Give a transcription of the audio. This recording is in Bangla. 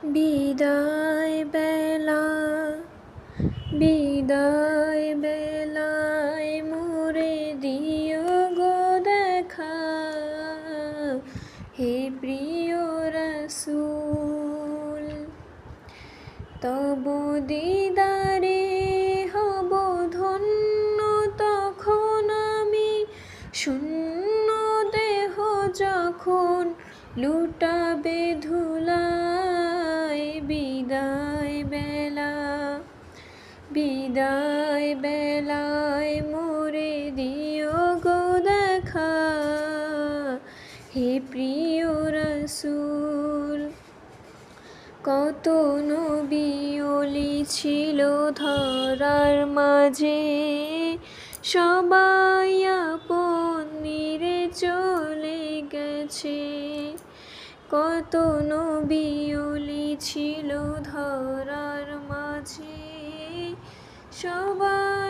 বিদায় বেলা বিদায় বেলায় মোরে দিও গো দেখা, হে প্রিয় রাসূল। তব দিদারে হব ধন্য, তখন আমি শূন্য দেহ যখন লুটাবে ধুলায়। বিদায় বেলা বিদায় বেলায় মোরে দিও গো দেখা, হে প্রিয় রাসূল। কত নবী ওলি ছিল ধরার মাঝে, সবাই আপন নিরে চলে গেছে। কত নবী ওলি ছিল ধরার মাঝে, সবাই